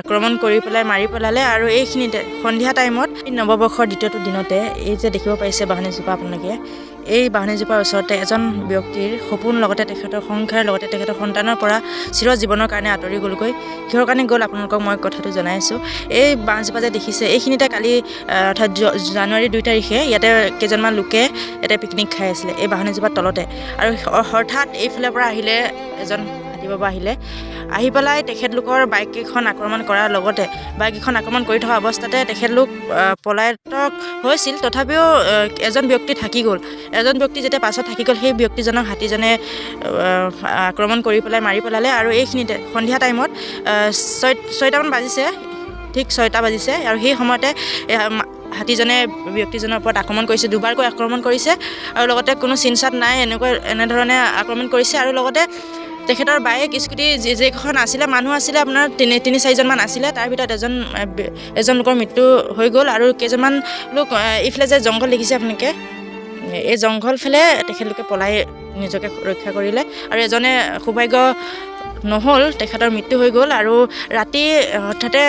আক্ৰমণ কৰি পেলাই মাৰি পেলালে। আৰু এইখিনিতে সন্ধিয়া টাইমত নৱবৰ্ষৰ দ্বিতীয়টো দিনতে এই যে দেখিব পাৰিছে বাঢ়নীজোপা আপোনালোকে, এই বাঢ়নীজোপাৰ ওচৰতে এজন ব্যক্তিৰ সপোন লগতে তেখেতৰ সংসাৰ লগতে তেখেতৰ সন্তানৰ পৰা চিৰ জীৱনৰ কাৰণে আঁতৰি গ'লগৈ। কিহৰ কাৰণে গ'ল আপোনালোকক মই কথাটো জনাইছোঁ। এই বাঁহজোপা যে দেখিছে এইখিনিতে কালি অৰ্থাৎ জানুৱাৰী 2 তাৰিখে ইয়াতে কেইজনমান লোকে ইয়াতে পিকনিক খাই আছিলে এই বাঢ়নীজোপাৰ তলতে। আৰু হঠাৎ এইফালৰ পৰা আহিলে এজন হাতী বাবা আহি পেলাই তেখেতলোকৰ বাইককেইখন আক্ৰমণ কৰাৰ লগতে বাইককেইখন আক্ৰমণ কৰি থকা অৱস্থাতে তেখেতলোক পলাতক হৈছিল। তথাপিও এজন ব্যক্তি থাকি গ'ল। এজন ব্যক্তি যেতিয়া পাছত থাকি গ'ল সেই ব্যক্তিজনক হাতীজনে আক্ৰমণ কৰি পেলাই মাৰি পেলালে। আৰু এইখিনিতে সন্ধিয়া টাইমত 6টামান বাজিছে, ঠিক 6টা বাজিছে। আৰু সেই সময়তে হাতীজনে ব্যক্তিজনৰ ওপৰত আক্ৰমণ কৰিছে, দুবাৰকৈ আক্ৰমণ কৰিছে। আৰু লগতে কোনো চিনচাত নাই এনেধৰণে আক্ৰমণ কৰিছে। আৰু লগতে তেখেতৰ বাইক স্কুটি যিকেইখন আছিলে, মানুহ আছিলে আপোনাৰ 3-4জনমান আছিলে। তাৰ ভিতৰত এজন লোকৰ মৃত্যু হৈ গ'ল। আৰু কেইজনমান লোক এইফালে যে জংঘল দেখিছে আপোনালোকে, এই জংঘল ফালে তেখেতলোকে পলাই নিজকে ৰক্ষা কৰিলে। আৰু এজনে সৌভাগ্য নহ'ল, তেখেতৰ মৃত্যু হৈ গ'ল। আৰু ৰাতি হঠাতে